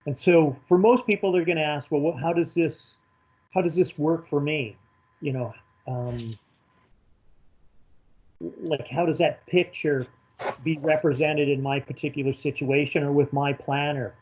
And so for most people, they're going to ask, well, how does this work for me? You know, like how does that picture be represented in my particular situation or with my planner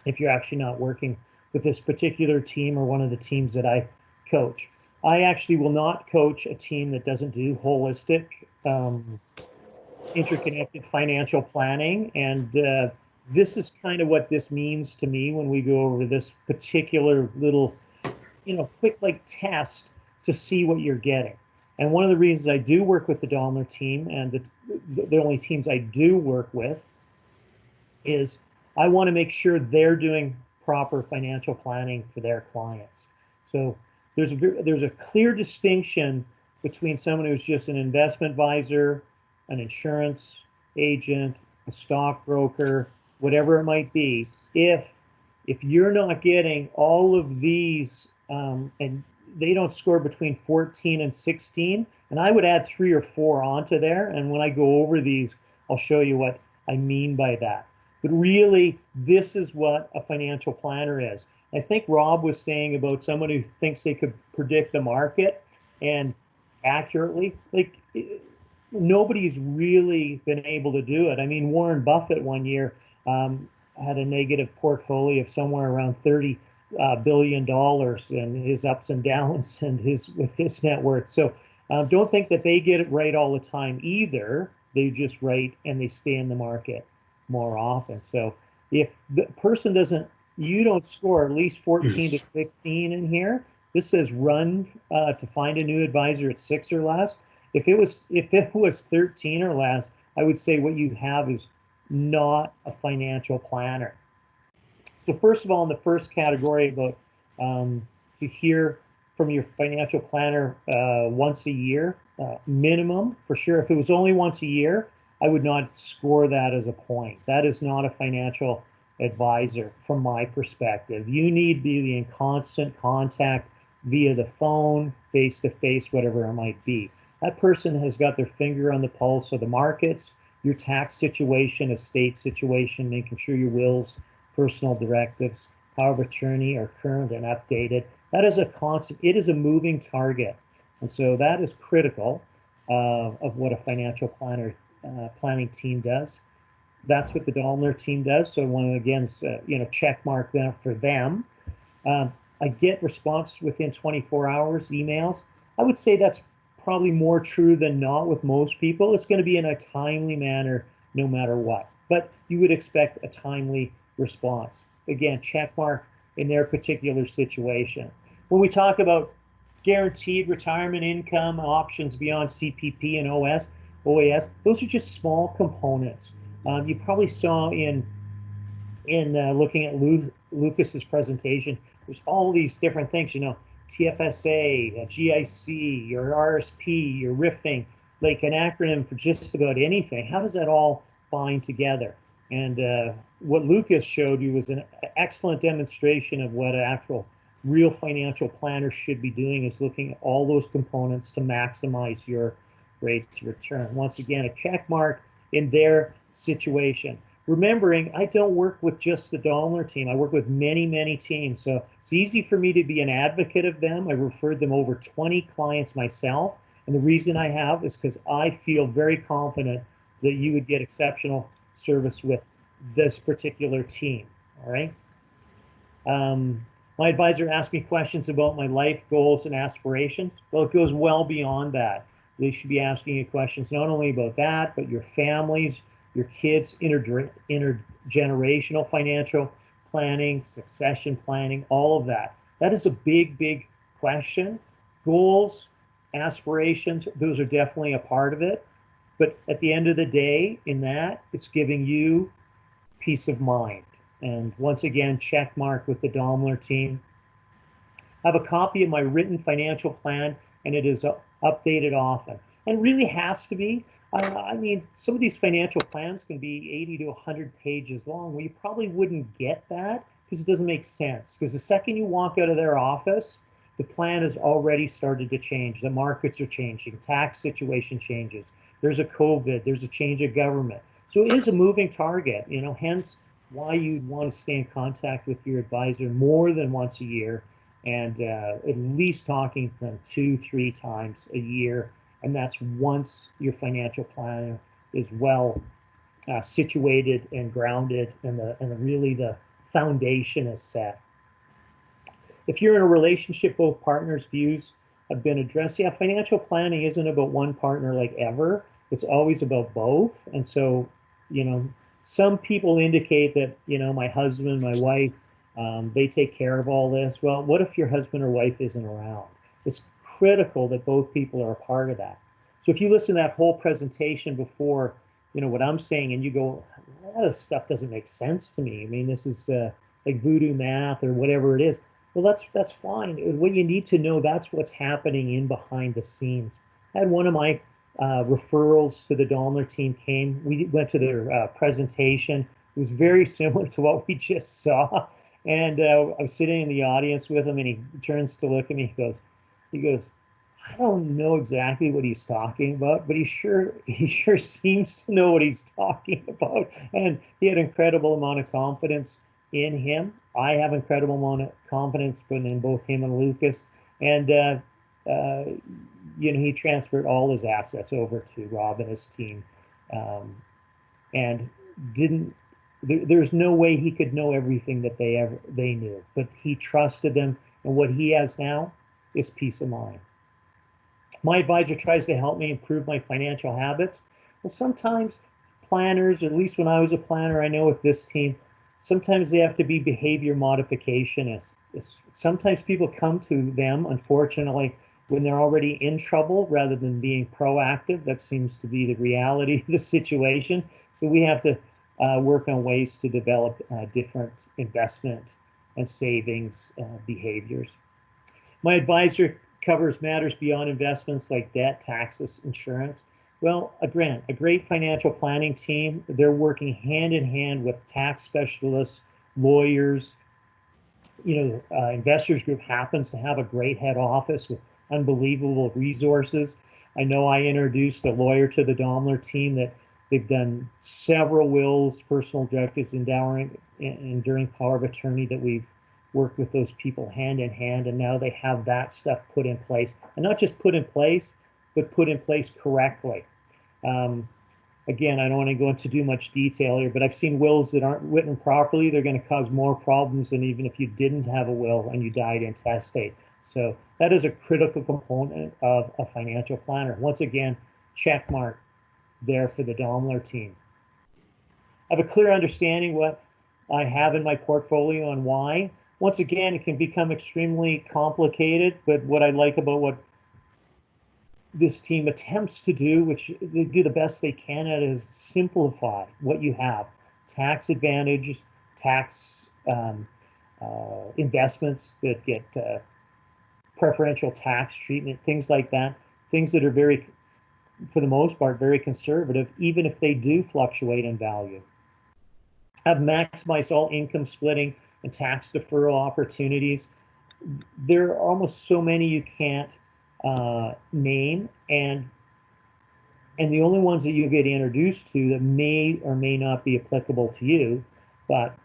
if you're actually not working with this particular team or one of the teams that I coach? I actually will not coach a team that doesn't do holistic, interconnected financial planning. And this is kind of what this means to me when we go over this particular little, quick like test to see what you're getting. And one of the reasons I do work with the Daimler team, and the only teams I do work with, is I want to make sure they're doing proper financial planning for their clients. So there's a clear distinction between someone who's just an investment advisor, an insurance agent, a stockbroker, whatever it might be. If you're not getting all of these, and they don't score between 14 and 16, and I would add 3 or 4 onto there. And when I go over these, I'll show you what I mean by that. But really, this is what a financial planner is. I think Rob was saying about someone who thinks they could predict the market and accurately. Like, nobody's really been able to do it. I mean, Warren Buffett one year had a negative portfolio of somewhere around $30 billion, and his ups and downs and with his net worth. So don't think that they get it right all the time either. They just right and they stay in the market more often. So if the person you don't score at least 14 to 16 in here. This says run to find a new advisor at 6 or less. If it was 13 or less, I would say what you have is not a financial planner. So first of all, in the first category about to hear from your financial planner once a year, minimum for sure. If it was only once a year, I would not score that as a point. That is not a financial advisor from my perspective. You need to be in constant contact via the phone, face-to-face, whatever it might be. That person has got their finger on the pulse of the markets, your tax situation, estate situation, making sure your wills, personal directives, power of attorney are current and updated. That is a constant, it is a moving target. And so that is critical of what a financial planning team does. That's what the Daimler team does. So I want to, again, check mark that for them. I get response within 24 hours, emails. I would say that's probably more true than not with most people. It's going to be in a timely manner no matter what. But you would expect a timely response. Again, check mark in their particular situation. When we talk about guaranteed retirement income options beyond CPP and OAS, those are just small components. You probably saw in looking at Lucas's presentation, there's all these different things, TFSA, GIC, your RSP, your RIFing, like an acronym for just about anything. How does that all bind together? And what Lucas showed you was an excellent demonstration of what an actual real financial planner should be doing, is looking at all those components to maximize your rates of return. Once again, a check mark in their situation. Remembering, I don't work with just the Daimler team. I work with many, many teams. So it's easy for me to be an advocate of them. I've referred them over 20 clients myself. And the reason I have is because I feel very confident that you would get exceptional service with this particular team. All right. My advisor asked me questions about my life goals and aspirations. Well, it goes well beyond that. They should be asking you questions not only about that, but your families, your kids, intergenerational financial planning, succession planning, all of that. That is a big, big question. Goals, aspirations, those are definitely a part of it. But at the end of the day, in that, it's giving you peace of mind. And once again, check mark with the Daimler team. I have a copy of my written financial plan, and it is updated often. And really has to be. I mean, some of these financial plans can be 80 to 100 pages long. Well, you probably wouldn't get that because it doesn't make sense. Because the second you walk out of their office, the plan has already started to change. The markets are changing. Tax situation changes. There's a COVID. There's a change of government. So it is a moving target. Hence why you'd want to stay in contact with your advisor more than once a year, and at least talking to them 2-3 times a year. And that's once your financial planner is well situated and grounded, and really the foundation is set. If you're in a relationship, both partners' views have been addressed. Yeah, financial planning isn't about one partner like ever. It's always about both. And so, some people indicate that, my husband, my wife, they take care of all this. Well, what if your husband or wife isn't around? It's critical that both people are a part of that. So if you listen to that whole presentation before, what I'm saying, and you go, a lot of stuff doesn't make sense to me. I mean, this is like voodoo math or whatever it is. Well, that's fine. What you need to know, that's what's happening in behind the scenes. I had one of my referrals to the Daimler team came. We went to their presentation. It was very similar to what we just saw. And I was sitting in the audience with him, and he turns to look at me. He goes, I don't know exactly what he's talking about, but he sure seems to know what he's talking about. And he had an incredible amount of confidence in him. I have incredible amount of confidence in both him and Lucas. And he transferred all his assets over to Rob and his team, and there's no way he could know everything that they knew, but he trusted them. And what he has now is peace of mind. My advisor tries to help me improve my financial habits. Well, sometimes planners, at least when I was a planner, I know with this team, sometimes they have to be behavior modificationists. Sometimes people come to them, unfortunately, when they're already in trouble rather than being proactive. That seems to be the reality of the situation. So we have to work on ways to develop different investment and savings behaviors. My advisor covers matters beyond investments like debt, taxes, insurance. Well, a great financial planning team, they're working hand in hand with tax specialists, lawyers. Investors Group happens to have a great head office with unbelievable resources. I know I introduced a lawyer to the Daimler team that they've done several wills, personal directives, enduring power of attorney, that we've worked with those people hand in hand, and now they have that stuff put in place. And not just put in place, but put in place correctly. Again, I don't want to go into too much detail here, but I've seen wills that aren't written properly. They're going to cause more problems than even if you didn't have a will and you died intestate. So that is a critical component of a financial planner. Once again, check mark there for the Daimler team. I have a clear understanding what I have in my portfolio and why. Once again, it can become extremely complicated, but what I like about what this team attempts to do, which they do the best they can at, is simplify what you have. Tax advantages, tax investments that get preferential tax treatment, things like that, things that are very, for the most part, very conservative, even if they do fluctuate in value. Have maximized all income splitting and tax deferral opportunities. There are almost so many you can't name, and the only ones that you get introduced to that may or may not be applicable to you. But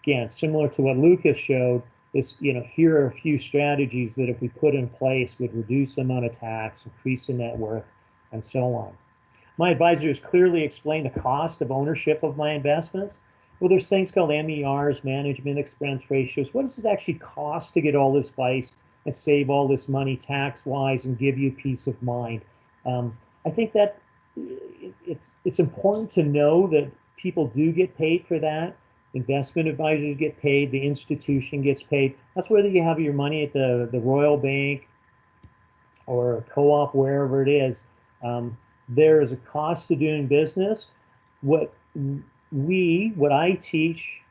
again, similar to what Lucas showed, is here are a few strategies that if we put in place would reduce the amount of tax, increase the net worth, and so on. My advisor has clearly explained the cost of ownership of my investments. Well, there's things called MERs, management expense ratios. What does it actually cost to get all this advice and save all this money tax-wise and give you peace of mind? I think that it's important to know that people do get paid for that. Investment advisors get paid. The institution gets paid. That's whether you have your money at the Royal Bank or a co-op, wherever it is. There is a cost to doing business. What I teach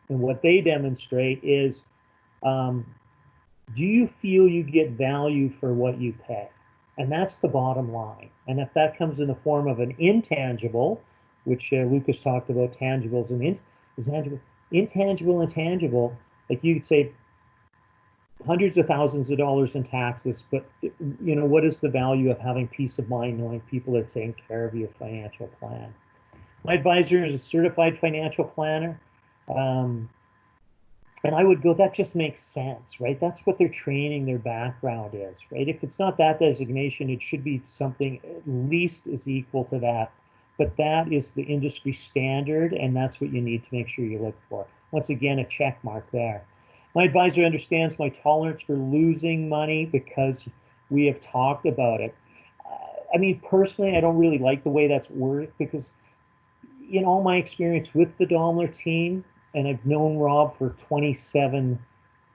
and what they demonstrate is, do you feel you get value for what you pay? And that's the bottom line. And if that comes in the form of an intangible, which Lucas talked about, tangibles and intangible and tangible, like you could say hundreds of thousands of dollars in taxes, but what is the value of having peace of mind knowing people are taking care of your financial plan? My advisor is a certified financial planner. And I would go, that just makes sense, right? That's what their training, their background is, right? If it's not that designation, it should be something at least as equal to that. But that is the industry standard, and that's what you need to make sure you look for. Once again, a check mark there. My advisor understands my tolerance for losing money because we have talked about it. I mean, personally, I don't really like the way that's worded because in all my experience with the Daimler team, and I've known Rob for 27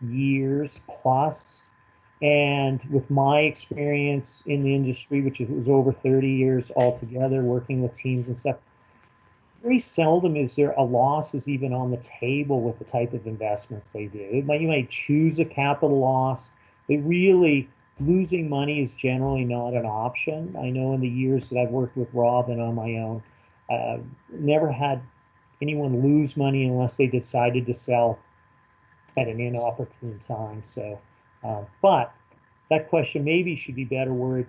years plus, and with my experience in the industry, which was over 30 years altogether, working with teams and stuff, very seldom is there a loss is even on the table with the type of investments they do. You might choose a capital loss, but really losing money is generally not an option. I know in the years that I've worked with Rob and on my own, never had anyone lose money unless they decided to sell at an inopportune time. So, but that question maybe should be better worded.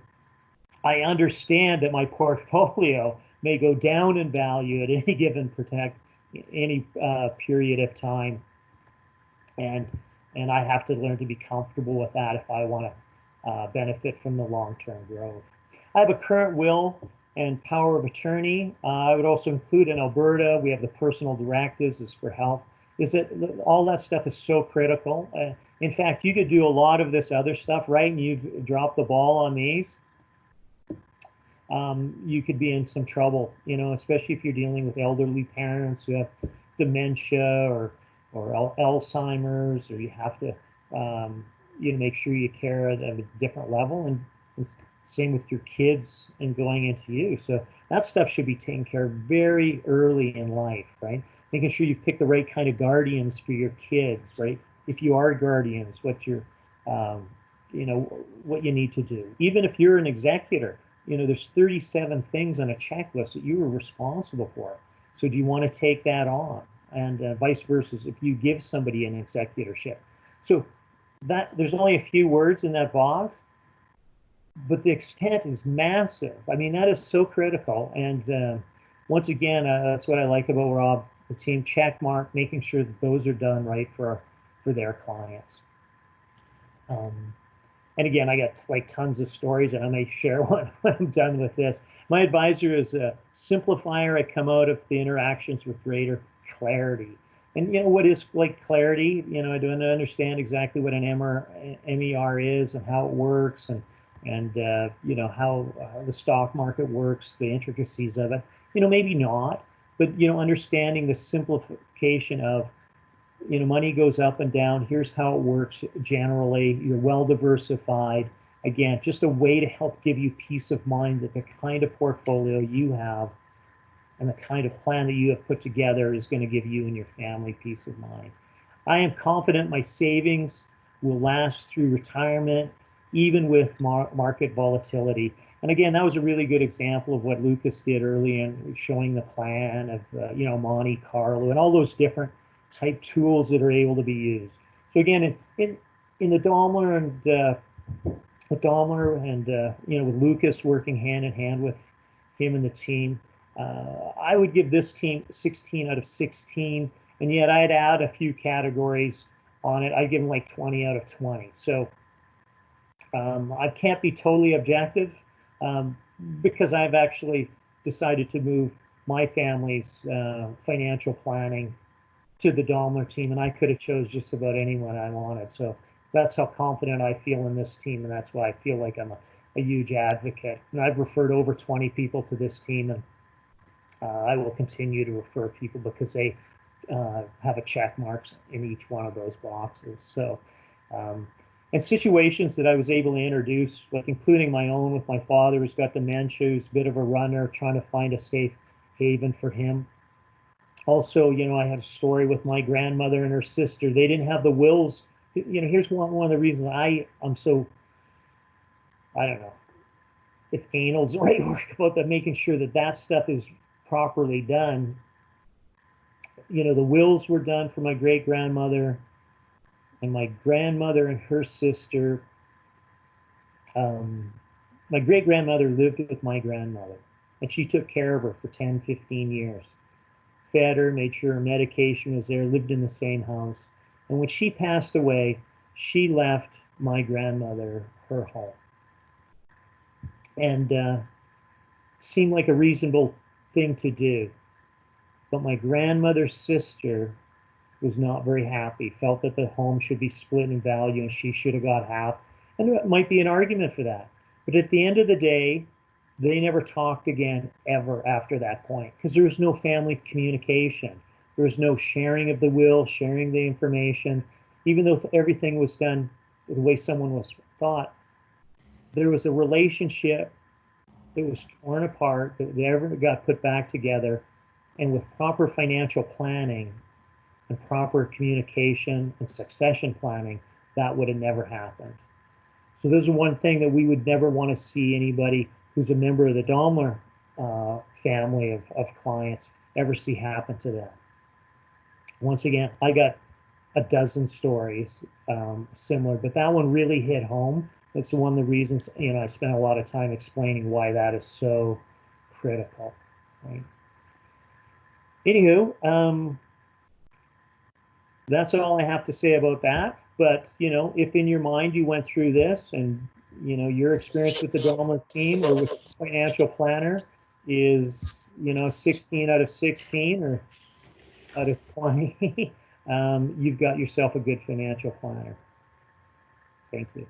I understand that my portfolio may go down in value at any given any period of time, and I have to learn to be comfortable with that if I want to benefit from the long-term growth. I have a current will and power of attorney. I would also include in Alberta, we have the personal directives is for health. Is it all that stuff is so critical? In fact, you could do a lot of this other stuff, right? And you've dropped the ball on these. You could be in some trouble, you know, especially if you're dealing with elderly parents who have dementia or Alzheimer's, or you have to, you know, make sure you care at a different level, and same with your kids and going into you. So that stuff should be taken care of very early in life, right? Making sure you've picked the right kind of guardians for your kids, right? If you are guardians, what you're, you know, what you need to do. Even if you're an executor, you know, there's 37 things on a checklist that you were responsible for. So do you want to take that on? And vice versa, if you give somebody an executorship. So that there's only a few words in that box, but the extent is massive. I mean, that is so critical. And once again, that's what I like about Rob, the team check mark, making sure that those are done right for their clients. And again, I got like tons of stories, and I may share one when I'm done with this. My advisor is a simplifier. I come out of the interactions with greater clarity. And you know, what is like clarity? You know, I don't understand exactly what an MER is and how it works, and you know, how the stock market works, the intricacies of it. You know, maybe not, but you know, understanding the simplification of, you know, money goes up and down. Here's how it works generally. You're well diversified. Again, just a way to help give you peace of mind that the kind of portfolio you have and the kind of plan that you have put together is going to give you and your family peace of mind. I am confident my savings will last through retirement, even with market volatility. And again, that was a really good example of what Lucas did early in showing the plan of, you know, Monte Carlo and all those different type tools that are able to be used. So again, in the Daimler and you know, with Lucas working hand in hand with him and the team, I would give this team 16 out of 16, and yet I'd add a few categories on it. I'd give them like 20 out of 20. So I can't be totally objective because I've actually decided to move my family's financial planning to the Daimler team, and I could have chose just about anyone I wanted. So that's how confident I feel in this team, and that's why I feel like I'm a huge advocate. And I've referred over 20 people to this team, and I will continue to refer people because they have a check marks in each one of those boxes. So, and situations that I was able to introduce, like including my own with my father who's got dementia, who's a bit of a runner, trying to find a safe haven for him. Also, you know, I had a story with my grandmother and her sister. They didn't have the wills. You know, here's one of the reasons I'm so, I don't know if anal's the right word about that, making sure that that stuff is properly done. You know, the wills were done for my great grandmother and my grandmother and her sister. My great grandmother lived with my grandmother, and she took care of her for 10, 15 years. fed her, made sure her medication was there, lived in the same house. And when she passed away, she left my grandmother her home. And seemed like a reasonable thing to do. But my grandmother's sister was not very happy, felt that the home should be split in value and she should have got half. And there might be an argument for that. But at the end of the day, they never talked again ever after that point because there was no family communication. There was no sharing of the will, sharing the information. Even though everything was done the way someone was thought, there was a relationship that was torn apart, that never got put back together. And with proper financial planning and proper communication and succession planning, that would have never happened. So this is one thing that we would never want to see anybody who's a member of the Daimler family of clients ever see happen to them. Once again, I got a dozen stories similar, but that one really hit home. That's one of the reasons, I spent a lot of time explaining why that is so critical, right? Anywho, that's all I have to say about that. But, if in your mind you went through this and, your experience with the Daimler team or with a financial planner is, 16 out of 16 or out of 20, you've got yourself a good financial planner. Thank you.